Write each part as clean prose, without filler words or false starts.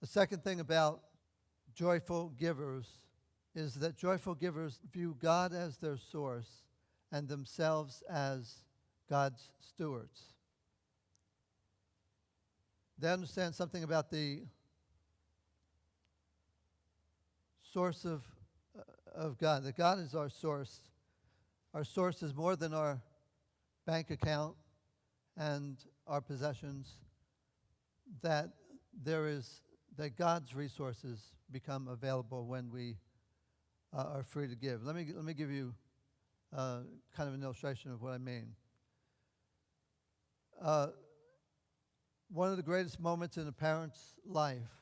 The second thing about joyful givers is that joyful givers view God as their source and themselves as God's stewards. They understand something about the source of God, that God is our source. Our source is more than our bank account and our possessions, that God's resources become available when we are free to give. Let me give you kind of an illustration of what I mean. One of the greatest moments in a parent's life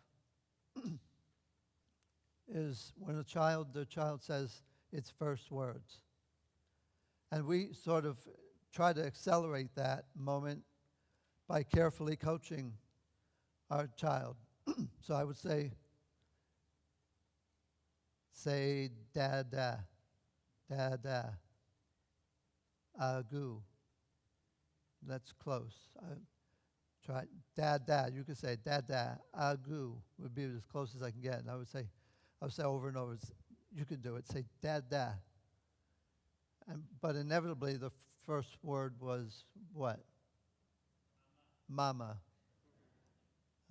is when the child says its first words. And we sort of try to accelerate that moment by carefully coaching our child. So I would say dada, dada, agu. That's close. Try dada. You could say dada, agu would be as close as I can get. And I would say over and over. You could do it. Say dada. But inevitably, the first word was what? Mama.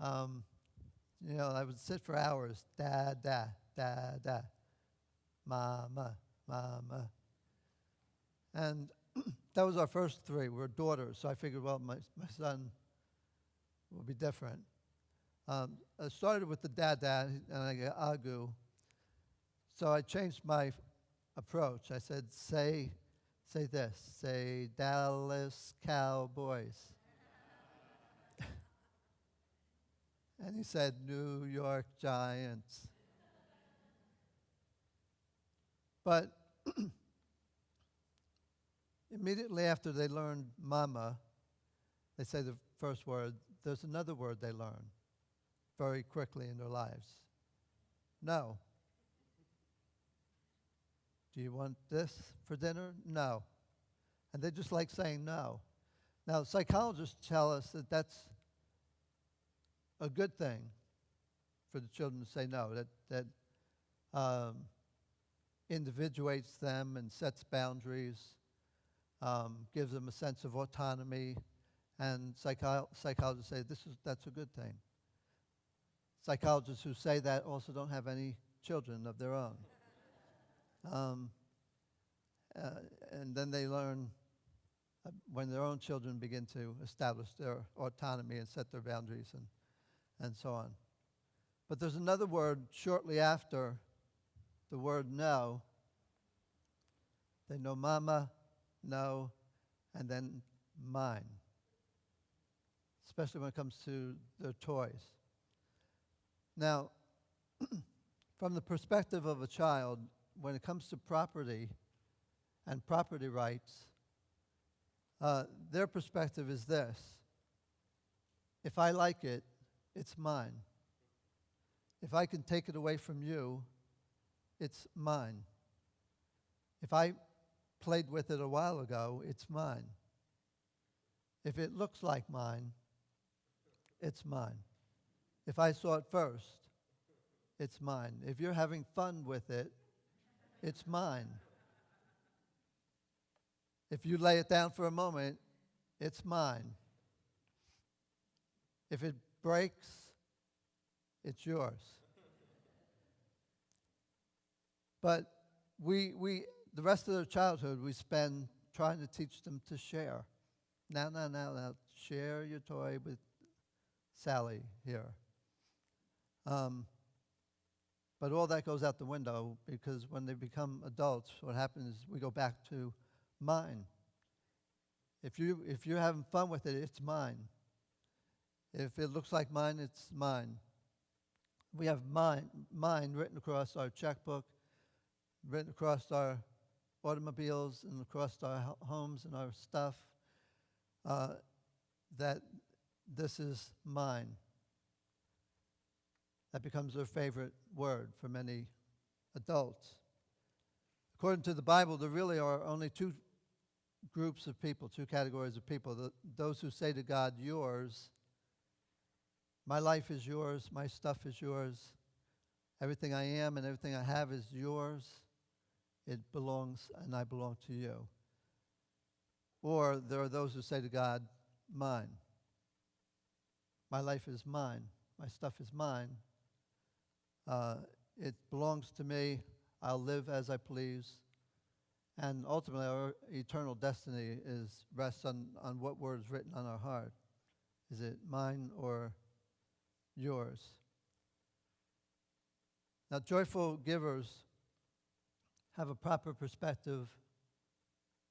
I would sit for hours. Dada, dada, mama, mama. And that was our first three. We're daughters, so I figured, well, my son will be different. I started with the dada, and I get agu. So I changed my approach. I said, say this. Say Dallas Cowboys. And he said, New York Giants. But immediately after they learned mama, they say the first word, there's another word they learn very quickly in their lives. No. Do you want this for dinner? No. And they just like saying no. Now, psychologists tell us that that's a good thing for the children to say no, that individuates them and sets boundaries, gives them a sense of autonomy, and psychologists say that's a good thing. Psychologists who say that also don't have any children of their own. And then they learn when their own children begin to establish their autonomy and set their boundaries and so on. But there's another word shortly after the word no. They know mama, no, and then mine, especially when it comes to their toys. Now, from the perspective of a child, when it comes to property and property rights, their perspective is this. If I like it, it's mine. If I can take it away from you, it's mine. If I played with it a while ago, it's mine. If it looks like mine, it's mine. If I saw it first, it's mine. If you're having fun with it, it's mine. If you lay it down for a moment, it's mine. If it breaks, it's yours. But the rest of their childhood, we spend trying to teach them to share. Now, share your toy with Sally here. But all that goes out the window because when they become adults, what happens is we go back to mine. If you're having fun with it, it's mine. If it looks like mine, it's mine. We have mine written across our checkbook, written across our automobiles and across our homes and our stuff, that this is mine. That becomes their favorite word for many adults. According to the Bible, there really are only two groups of people, two categories of people. Those who say to God, yours, My life is yours. My stuff is yours. Everything I am and everything I have is yours. It belongs, and I belong to you. Or there are those who say to God, mine. My life is mine. My stuff is mine. It belongs to me. I'll live as I please. And ultimately, our eternal destiny rests on what word is written on our heart. Is it mine or yours? Now, joyful givers have a proper perspective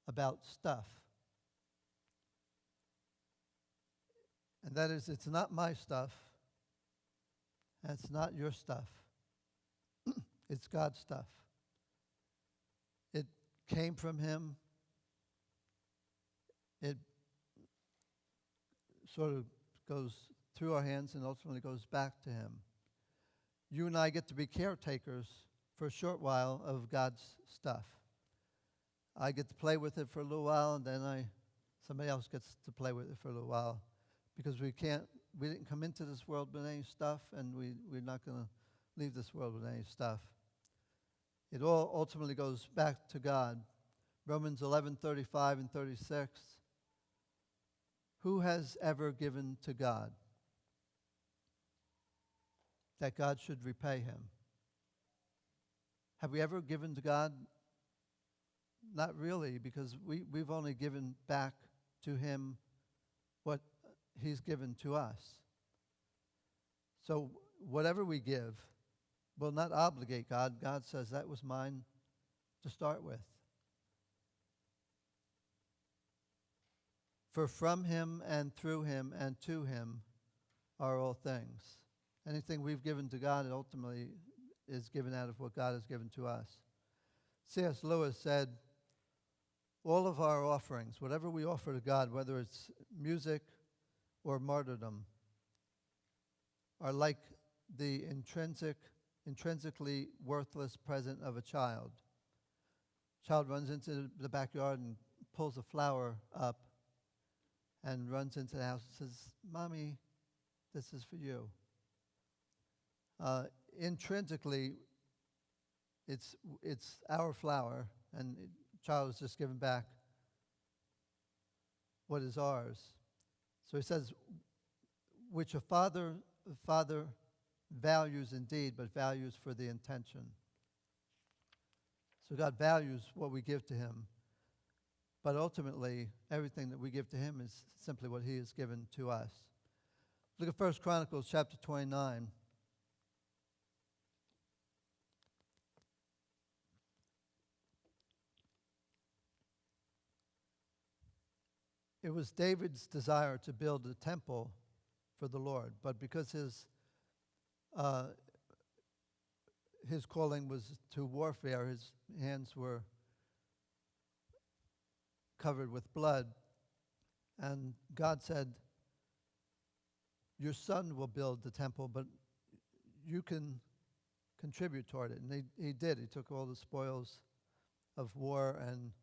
about stuff. And that is, it's not my stuff, and it's not your stuff. It's God's stuff. It came from Him. It sort of goes through our hands and ultimately goes back to Him. You and I get to be caretakers for a short while of God's stuff. I get to play with it for a little while, and then somebody else gets to play with it for a little while, because we didn't come into this world with any stuff, and we're not going to leave this world with any stuff. It all ultimately goes back to God. Romans 11:35 and 36. Who has ever given to God that God should repay him? Have we ever given to God? Not really, because we've only given back to Him what He's given to us. So whatever we give will not obligate God. God says, that was mine to start with. For from Him and through Him and to Him are all things. Anything we've given to God, it ultimately is given out of what God has given to us. C.S. Lewis said, all of our offerings, whatever we offer to God, whether it's music or martyrdom, are like the intrinsically worthless present of a child. Child runs into the backyard and pulls a flower up and runs into the house and says, Mommy, this is for you. Intrinsically, it's our flower, and the child is just given back what is ours. So he says, which a father values indeed, but values for the intention. So God values what we give to Him, but ultimately everything that we give to Him is simply what He has given to us. Look at 1 Chronicles chapter 29. It was David's desire to build a temple for the Lord, but because his calling was to warfare, his hands were covered with blood, and God said, your son will build the temple, but you can contribute toward it. And he did. He took all the spoils of war and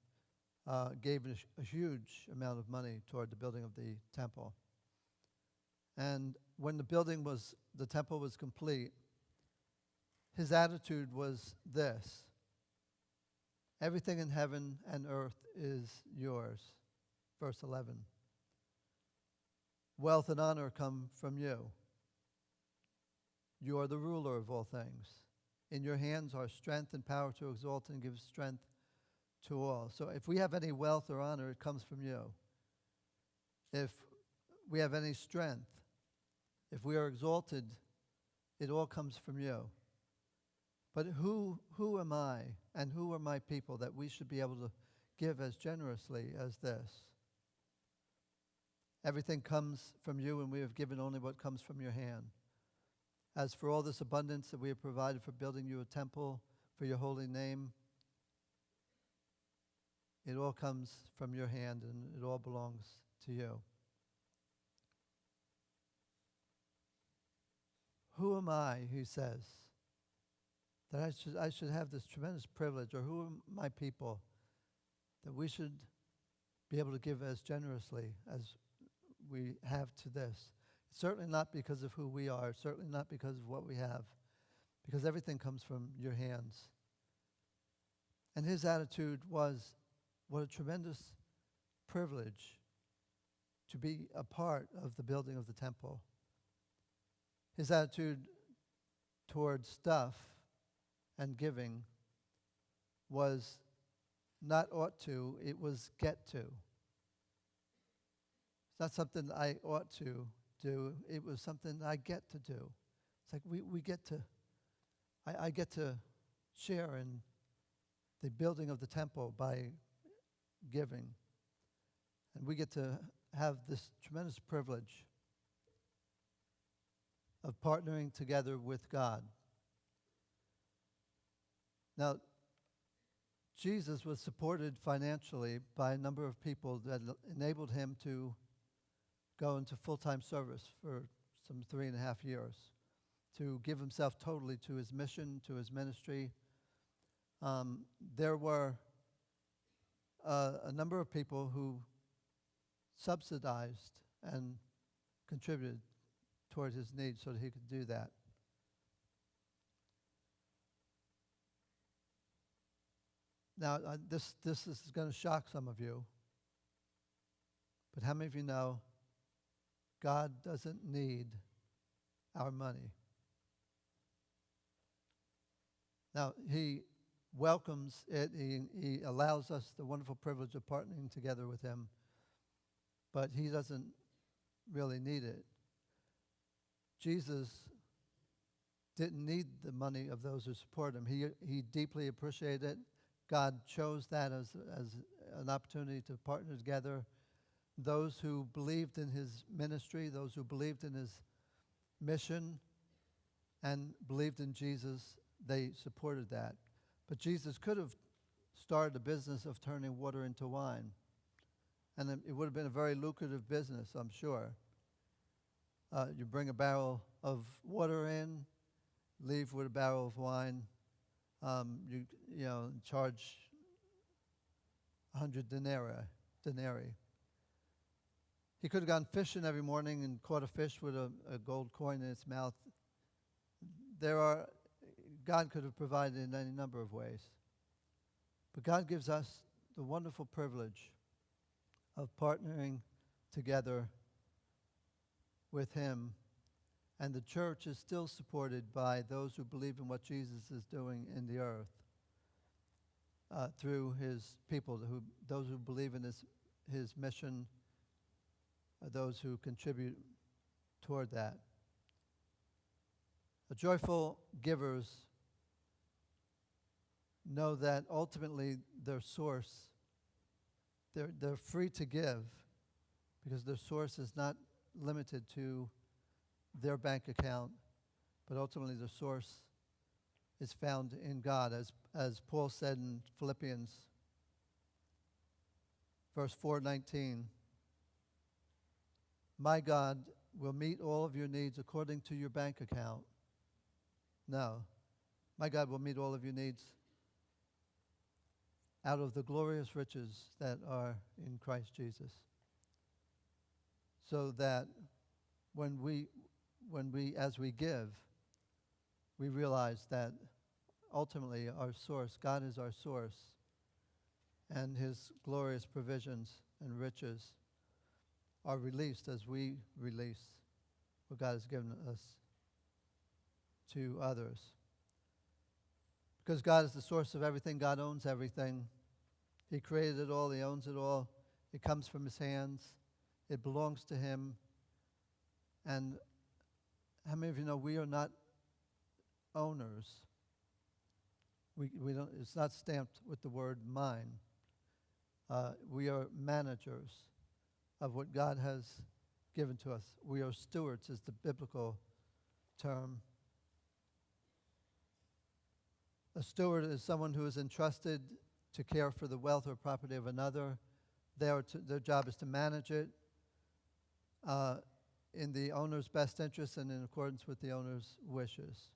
gave a huge amount of money toward the building of the temple. And when the temple was complete, his attitude was this: everything in heaven and earth is yours. Verse 11. Wealth and honor come from you. You are the ruler of all things. In your hands are strength and power to exalt and give strength to all. So if we have any wealth or honor, it comes from you. If we have any strength, if we are exalted, it all comes from you. But who am I and who are my people that we should be able to give as generously as this? Everything comes from you, and we have given only what comes from your hand. As for all this abundance that we have provided for building you a temple for your holy name, it all comes from your hand, and it all belongs to you. Who am I, he says, that I should have this tremendous privilege, or who are my people that we should be able to give as generously as we have to this? Certainly not because of who we are, certainly not because of what we have, because everything comes from your hands. And his attitude was, what a tremendous privilege to be a part of the building of the temple. His attitude towards stuff and giving was not ought to, it was get to. It's not something I ought to do, it was something I get to do. It's like we get to, I get to share in the building of the temple by giving. And we get to have this tremendous privilege of partnering together with God. Now, Jesus was supported financially by a number of people that enabled him to go into full-time service for some 3.5 years, to give himself totally to his mission, to his ministry. There were a number of people who subsidized and contributed toward his needs so that he could do that. Now, this is going to shock some of you, but how many of you know God doesn't need our money? Now, he welcomes it. He allows us the wonderful privilege of partnering together with him, but he doesn't really need it. Jesus didn't need the money of those who support him. He deeply appreciated it. God chose that as an opportunity to partner together. Those who believed in his ministry, those who believed in his mission and believed in Jesus, they supported that. But Jesus could have started a business of turning water into wine. And it would have been a very lucrative business, I'm sure. You bring a barrel of water in, leave with a barrel of wine. You charge 100 denarii. He could have gone fishing every morning and caught a fish with a gold coin in its mouth. God could have provided in any number of ways. But God gives us the wonderful privilege of partnering together with him. And the church is still supported by those who believe in what Jesus is doing in the earth through his people, those who believe in his mission, those who contribute toward that. The joyful givers know that ultimately their source, they're free to give because their source is not limited to their bank account, but ultimately the source is found in God, as Paul said in Philippians, verse 4:19. My God will meet all of your needs according to your bank account. No, my God will meet all of your needs out of the glorious riches that are in Christ Jesus. So that when we, as we give, we realize that ultimately our source, God is our source, and his glorious provisions and riches are released as we release what God has given us to others. Because God is the source of everything, God owns everything. He created it all, he owns it all. It comes from his hands. It belongs to him. And how many of you know we are not owners? We don't. It's not stamped with the word mine. We are managers of what God has given to us. We are stewards, is the biblical term. A steward is someone who is entrusted to care for the wealth or property of another. Their job is to manage it in the owner's best interest and in accordance with the owner's wishes.